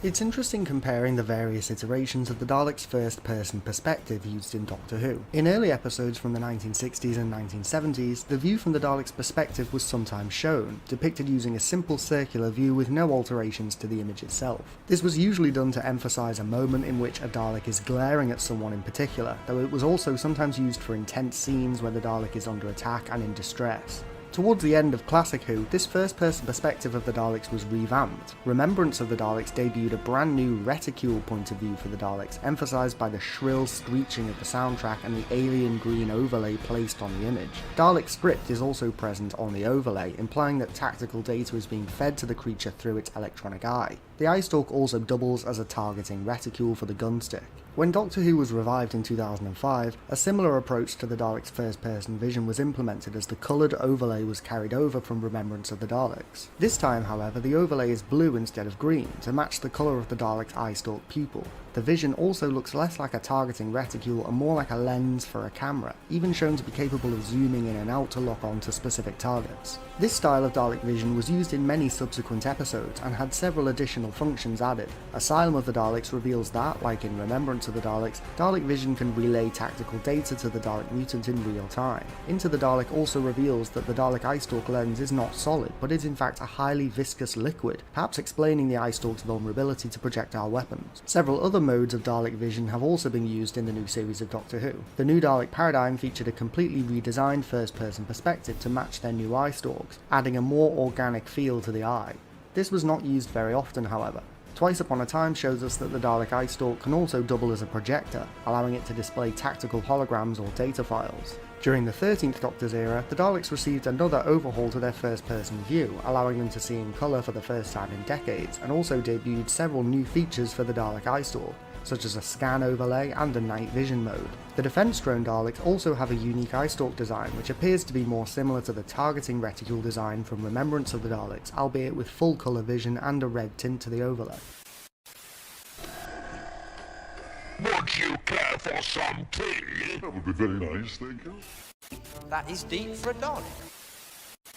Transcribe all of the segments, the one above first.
It's interesting comparing the various iterations of the Dalek's first-person perspective used in Doctor Who. In early episodes from the 1960s and 1970s, the view from the Dalek's perspective was sometimes shown, depicted using a simple circular view with no alterations to the image itself. This was usually done to emphasise a moment in which a Dalek is glaring at someone in particular, though it was also sometimes used for intense scenes where the Dalek is under attack and in distress. Towards the end of Classic Who, this first-person perspective of the Daleks was revamped. Remembrance of the Daleks debuted a brand new reticule point of view for the Daleks, emphasised by the shrill screeching of the soundtrack and the alien green overlay placed on the image. Dalek script is also present on the overlay, implying that tactical data is being fed to the creature through its electronic eye. The eyestalk also doubles as a targeting reticule for the gunstick. When Doctor Who was revived in 2005, a similar approach to the Dalek's first-person vision was implemented as the coloured overlay was carried over from Remembrance of the Daleks. This time, however, the overlay is blue instead of green, to match the colour of the Dalek's eyestalk pupil. The vision also looks less like a targeting reticule and more like a lens for a camera, even shown to be capable of zooming in and out to lock on to specific targets. This style of Dalek vision was used in many subsequent episodes and had several additional functions added. Asylum of the Daleks reveals that, like in Remembrance of the Daleks, Dalek vision can relay tactical data to the Dalek mutant in real time. Into the Dalek also reveals that the Dalek eyestalk lens is not solid, but is in fact a highly viscous liquid, perhaps explaining the eyestalk's vulnerability to projectile weapons. Several other modes of Dalek vision have also been used in the new series of Doctor Who. The new Dalek paradigm featured a completely redesigned first-person perspective to match their new eyestalks, adding a more organic feel to the eye. This was not used very often, however. Twice Upon a Time shows us that the Dalek eyestalk can also double as a projector, allowing it to display tactical holograms or data files. During the 13th Doctor's era, the Daleks received another overhaul to their first-person view, allowing them to see in colour for the first time in decades, and also debuted several new features for the Dalek eyestalk, such as a scan overlay and a night vision mode. The defence drone Daleks also have a unique eyestalk design, which appears to be more similar to the targeting reticule design from Remembrance of the Daleks, albeit with full colour vision and a red tint to the overlay. Would you care for some tea? That would be very nice, thank you. That is deep for a Dalek.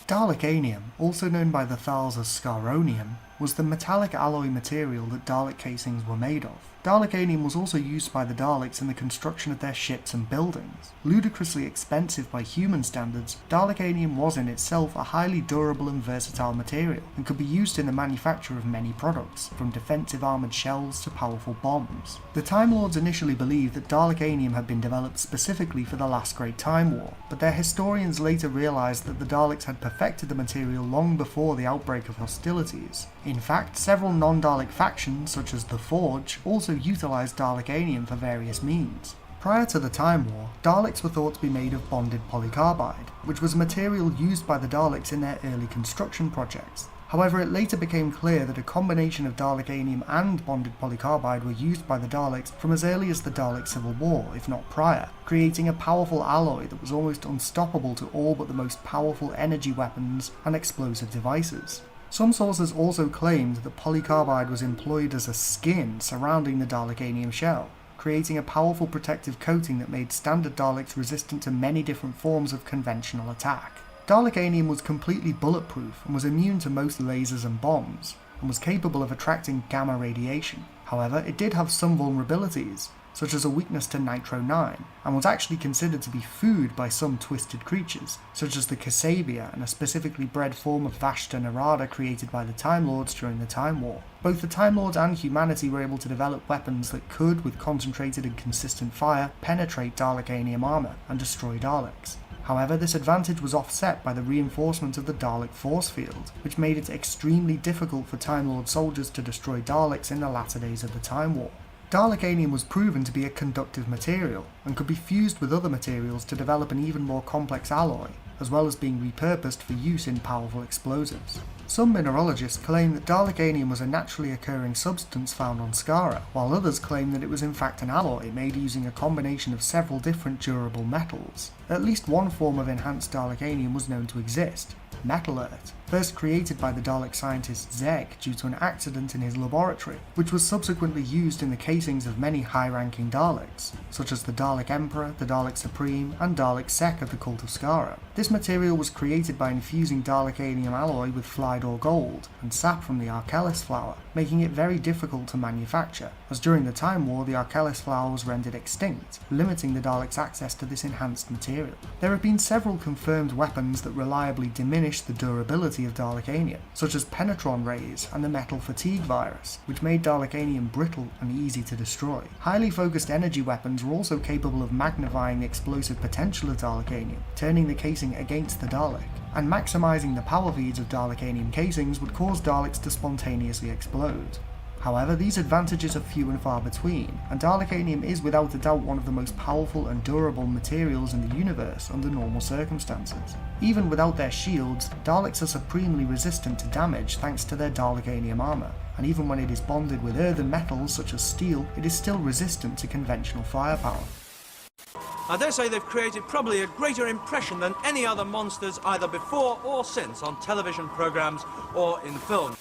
Dalekanium, also known by the Thals as Scaronium, was the metallic alloy material that Dalek casings were made of. Dalekanium was also used by the Daleks in the construction of their ships and buildings. Ludicrously expensive by human standards, Dalekanium was in itself a highly durable and versatile material, and could be used in the manufacture of many products, from defensive armoured shells to powerful bombs. The Time Lords initially believed that Dalekanium had been developed specifically for the last Great Time War, but their historians later realised that the Daleks had perfected the material long before the outbreak of hostilities. In fact, several non-Dalek factions, such as the Forge, also utilised Dalekanium for various means. Prior to the Time War, Daleks were thought to be made of bonded polycarbide, which was a material used by the Daleks in their early construction projects. However, it later became clear that a combination of Dalekanium and bonded polycarbide were used by the Daleks from as early as the Dalek Civil War, if not prior, creating a powerful alloy that was almost unstoppable to all but the most powerful energy weapons and explosive devices. Some sources also claimed that polycarbide was employed as a skin surrounding the Dalekanium shell, creating a powerful protective coating that made standard Daleks resistant to many different forms of conventional attack. Dalekanium was completely bulletproof and was immune to most lasers and bombs, and was capable of attracting gamma radiation. However, it did have some vulnerabilities, such as a weakness to Nitro-9, and was actually considered to be food by some twisted creatures, such as the Kasabian and a specifically bred form of Vashta Narada created by the Time Lords during the Time War. Both the Time Lords and humanity were able to develop weapons that could, with concentrated and consistent fire, penetrate Dalekanium armour and destroy Daleks. However, this advantage was offset by the reinforcement of the Dalek force field, which made it extremely difficult for Time Lord soldiers to destroy Daleks in the latter days of the Time War. Dalekanium was proven to be a conductive material, and could be fused with other materials to develop an even more complex alloy, as well as being repurposed for use in powerful explosives. Some mineralogists claim that Dalekanium was a naturally occurring substance found on Skara, while others claim that it was in fact an alloy made using a combination of several different durable metals. At least one form of enhanced Dalekanium was known to exist, Metal Earth, first created by the Dalek scientist Zeg due to an accident in his laboratory, which was subsequently used in the casings of many high-ranking Daleks, such as the Dalek Emperor, the Dalek Supreme, and Dalek Sec of the Cult of Skara. This material was created by infusing Dalekanium alloy with Flydor gold and sap from the Arkellis flower, making it very difficult to manufacture, as during the Time War the Arkellis flower was rendered extinct, limiting the Daleks' access to this enhanced material. There have been several confirmed weapons that reliably diminish the durability of Dalekanium, such as penetron rays and the metal fatigue virus, which made Dalekanium brittle and easy to destroy. Highly focused energy weapons were also capable of magnifying the explosive potential of Dalekanium, turning the casing against the Dalek, and maximising the power feeds of Dalekanium casings would cause Daleks to spontaneously explode. However, these advantages are few and far between, and Dalekanium is without a doubt one of the most powerful and durable materials in the universe under normal circumstances. Even without their shields, Daleks are supremely resistant to damage thanks to their Dalekanium armour, and even when it is bonded with earthen metals such as steel, it is still resistant to conventional firepower. I dare say they've created probably a greater impression than any other monsters either before or since on television programmes or in film.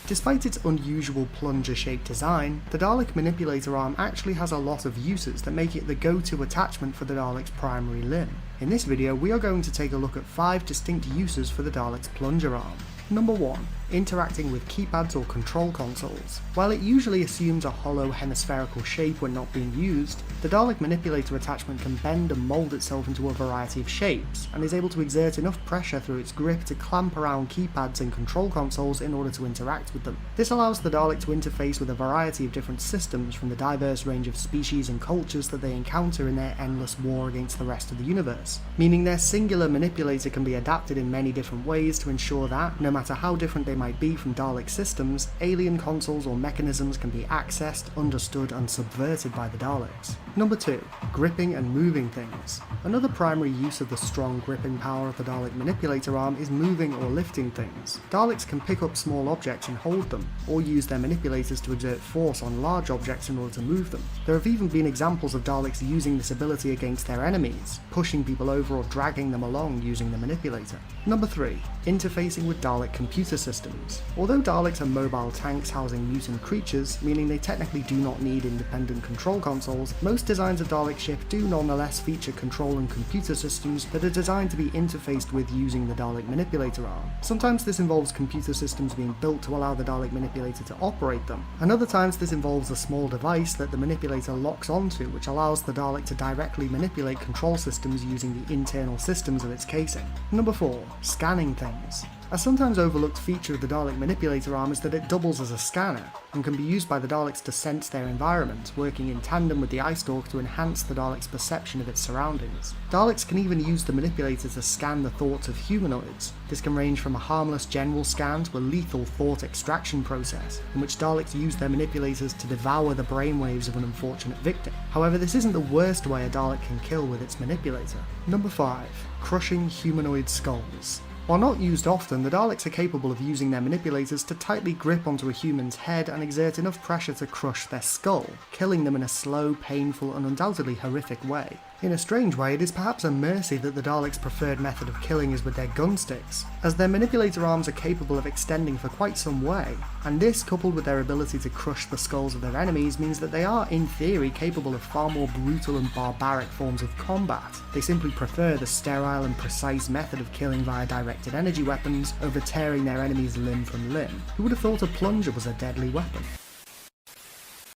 Despite its unusual plunger-shaped design, the Dalek manipulator arm actually has a lot of uses that make it the go-to attachment for the Dalek's primary limb. In this video, we are going to take a look at 5 distinct uses for the Dalek's plunger arm. Number 1. Interacting with keypads or control consoles. While it usually assumes a hollow hemispherical shape when not being used, the Dalek manipulator attachment can bend and mould itself into a variety of shapes, and is able to exert enough pressure through its grip to clamp around keypads and control consoles in order to interact with them. This allows the Dalek to interface with a variety of different systems from the diverse range of species and cultures that they encounter in their endless war against the rest of the universe, meaning their singular manipulator can be adapted in many different ways to ensure that, no matter how different they might be from Dalek systems, alien consoles or mechanisms can be accessed, understood and subverted by the Daleks. Number 2. Gripping and moving things. Another primary use of the strong gripping power of the Dalek manipulator arm is moving or lifting things. Daleks can pick up small objects and hold them, or use their manipulators to exert force on large objects in order to move them. There have even been examples of Daleks using this ability against their enemies, pushing people over or dragging them along using the manipulator. Number 3. Interfacing with Dalek computer systems. Although Daleks are mobile tanks housing mutant creatures, meaning they technically do not need independent control consoles, most designs of Dalek ship do nonetheless feature control and computer systems that are designed to be interfaced with using the Dalek manipulator arm. Sometimes this involves computer systems being built to allow the Dalek manipulator to operate them, and other times this involves a small device that the manipulator locks onto, which allows the Dalek to directly manipulate control systems using the internal systems of its casing. Number 4. Scanning things. A sometimes overlooked feature of the Dalek manipulator arm is that it doubles as a scanner, and can be used by the Daleks to sense their environment, working in tandem with the eyestalk to enhance the Dalek's perception of its surroundings. Daleks can even use the manipulator to scan the thoughts of humanoids. This can range from a harmless general scan to a lethal thought extraction process, in which Daleks use their manipulators to devour the brainwaves of an unfortunate victim. However, this isn't the worst way a Dalek can kill with its manipulator. Number 5. Crushing humanoid skulls. While not used often, the Daleks are capable of using their manipulators to tightly grip onto a human's head and exert enough pressure to crush their skull, killing them in a slow, painful and undoubtedly horrific way. In a strange way, it is perhaps a mercy that the Daleks' preferred method of killing is with their gunsticks, as their manipulator arms are capable of extending for quite some way, and this, coupled with their ability to crush the skulls of their enemies, means that they are, in theory, capable of far more brutal and barbaric forms of combat. They simply prefer the sterile and precise method of killing via directed energy weapons over tearing their enemies limb from limb. Who would have thought a plunger was a deadly weapon?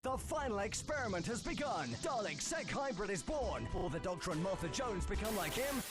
The final experiment has begun. Dalek Sec Hybrid is born. Will the Doctor and Martha Jones become like him?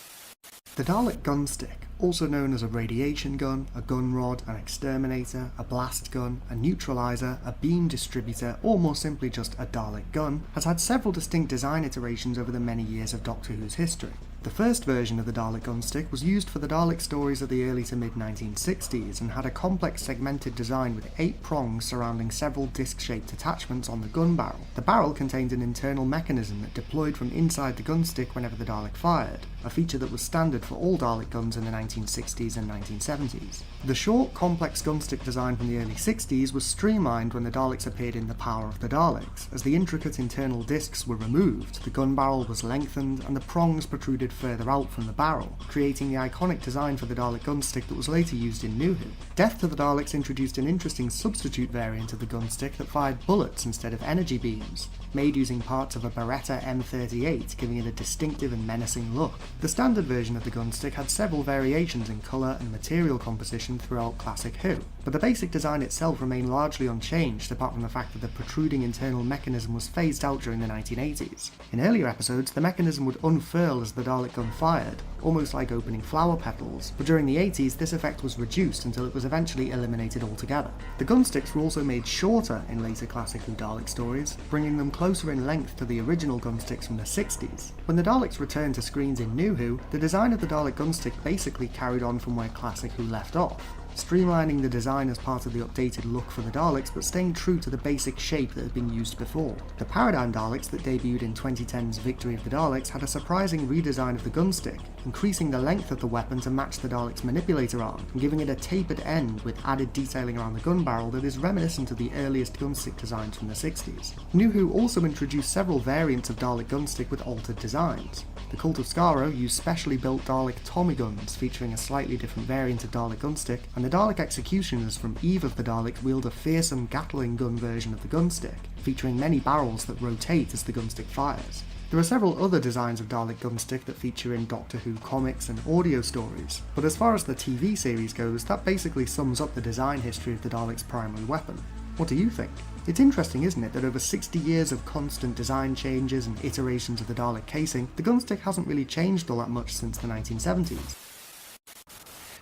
The Dalek gunstick, also known as a radiation gun, a gun rod, an exterminator, a blast gun, a neutralizer, a beam distributor, or more simply just a Dalek gun, has had several distinct design iterations over the many years of Doctor Who's history. The first version of the Dalek gunstick was used for the Dalek stories of the early to mid-1960s and had a complex segmented design with 8 prongs surrounding several disc-shaped attachments on the gun barrel. The barrel contained an internal mechanism that deployed from inside the gunstick whenever the Dalek fired, a feature that was standard for all Dalek guns in the 1960s and 1970s. The short, complex gunstick design from the early 60s was streamlined when the Daleks appeared in The Power of the Daleks. As the intricate internal discs were removed, the gun barrel was lengthened and the prongs protruded further out from the barrel, creating the iconic design for the Dalek gunstick that was later used in New Who. Death to the Daleks introduced an interesting substitute variant of the gunstick that fired bullets instead of energy beams, made using parts of a Beretta M38, giving it a distinctive and menacing look. The standard version of the gunstick had several variations in colour and material composition throughout classic Who, but the basic design itself remained largely unchanged apart from the fact that the protruding internal mechanism was phased out during the 1980s. In earlier episodes, the mechanism would unfurl as the Dalek gun fired, almost like opening flower petals, but during the 80s this effect was reduced until it was eventually eliminated altogether. The gunsticks were also made shorter in later classic Who Dalek stories, bringing them closer in length to the original gunsticks from the 60s. When the Daleks returned to screens in New Who, the design of the Dalek gunstick basically carried on from where classic Who left off, streamlining the design as part of the updated look for the Daleks but staying true to the basic shape that had been used before. The Paradigm Daleks that debuted in 2010's Victory of the Daleks had a surprising redesign of the gunstick, increasing the length of the weapon to match the Dalek's manipulator arm and giving it a tapered end with added detailing around the gun barrel that is reminiscent of the earliest gunstick designs from the 60s. New Who also introduced several variants of Dalek gunstick with altered designs. The Cult of Skaro used specially built Dalek Tommy guns featuring a slightly different variant of Dalek gunstick, and the Dalek executioners from Eve of the Daleks wield a fearsome Gatling gun version of the gunstick, featuring many barrels that rotate as the gunstick fires. There are several other designs of Dalek gunstick that feature in Doctor Who comics and audio stories, but as far as the TV series goes, that basically sums up the design history of the Dalek's primary weapon. What do you think? It's interesting, isn't it, that over 60 years of constant design changes and iterations of the Dalek casing, the gunstick hasn't really changed all that much since the 1970s.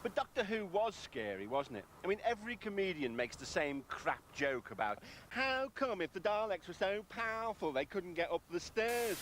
But Doctor Who was scary, wasn't it? I mean, every comedian makes the same crap joke about how come if the Daleks were so powerful they couldn't get up the stairs?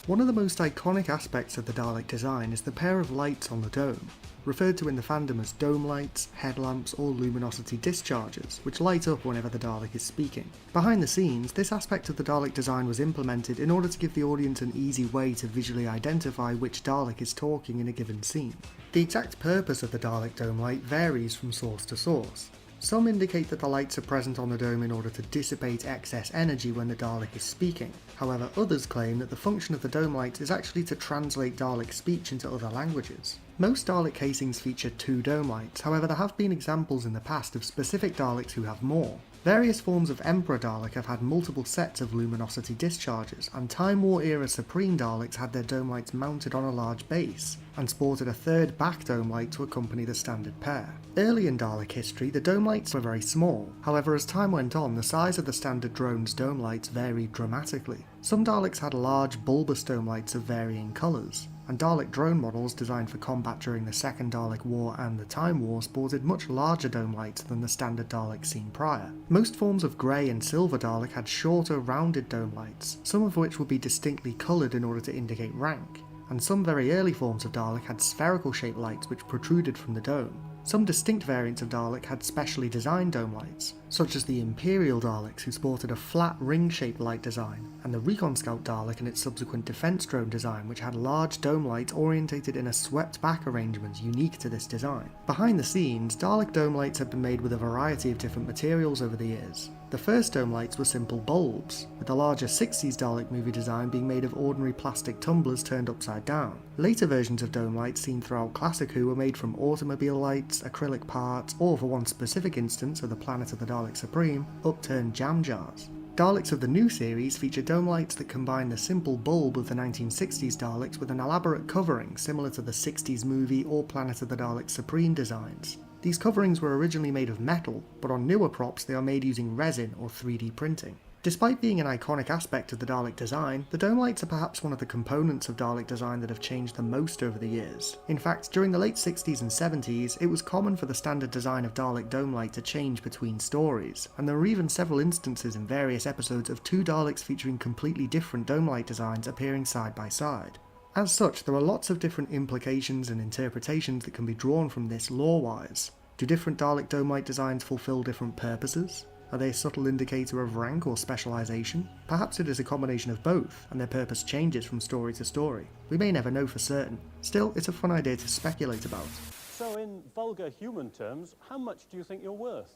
One of the most iconic aspects of the Dalek design is the pair of lights on the dome, referred to in the fandom as dome lights, headlamps or luminosity discharges, which light up whenever the Dalek is speaking. Behind the scenes, this aspect of the Dalek design was implemented in order to give the audience an easy way to visually identify which Dalek is talking in a given scene. The exact purpose of the Dalek dome light varies from source to source. Some indicate that the lights are present on the dome in order to dissipate excess energy when the Dalek is speaking. However, others claim that the function of the dome light is actually to translate Dalek speech into other languages. Most Dalek casings feature 2 dome lights, however there have been examples in the past of specific Daleks who have more. Various forms of Emperor Dalek have had multiple sets of luminosity discharges, and Time War era Supreme Daleks had their dome lights mounted on a large base, and sported a third back dome light to accompany the standard pair. Early in Dalek history, the dome lights were very small, however as time went on, the size of the standard drone's dome lights varied dramatically. Some Daleks had large bulbous dome lights of varying colours, and Dalek drone models designed for combat during the Second Dalek War and the Time War sported much larger dome lights than the standard Dalek seen prior. Most forms of grey and silver Dalek had shorter, rounded dome lights, some of which would be distinctly coloured in order to indicate rank, and some very early forms of Dalek had spherical shaped lights which protruded from the dome. Some distinct variants of Dalek had specially designed dome lights, such as the Imperial Daleks who sported a flat ring-shaped light design, and the Recon Scout Dalek and its subsequent defense drone design which had large dome lights orientated in a swept-back arrangement unique to this design. Behind the scenes, Dalek dome lights have been made with a variety of different materials over the years. The first dome lights were simple bulbs, with the larger 60s Dalek movie design being made of ordinary plastic tumblers turned upside down. Later versions of dome lights seen throughout Classic Who were made from automobile lights, acrylic parts, or for one specific instance of the Planet of the Dalek Supreme, upturned jam jars. Daleks of the new series feature dome lights that combine the simple bulb of the 1960s Daleks with an elaborate covering similar to the 60s movie or Planet of the Dalek Supreme designs. These coverings were originally made of metal, but on newer props they are made using resin or 3D printing. Despite being an iconic aspect of the Dalek design, the dome lights are perhaps one of the components of Dalek design that have changed the most over the years. In fact, during the late 60s and 70s, it was common for the standard design of Dalek dome light to change between stories, and there were even several instances in various episodes of 2 Daleks featuring completely different dome light designs appearing side by side. As such, there are lots of different implications and interpretations that can be drawn from this lore-wise. Do different Dalek dome light designs fulfill different purposes? Are they a subtle indicator of rank or specialisation? Perhaps it is a combination of both, and their purpose changes from story to story. We may never know for certain. Still, it's a fun idea to speculate about. So in vulgar human terms, how much do you think you're worth?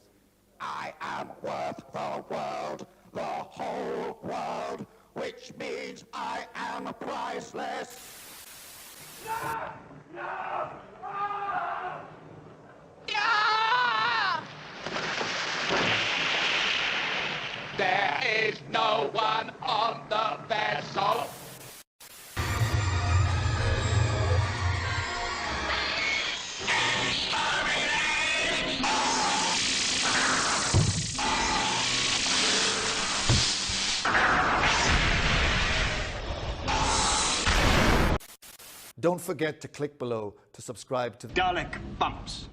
I am worth the world, the whole world, which means I am priceless. There is no one on the vessel. Don't forget to click below to subscribe to Dalek Bumps.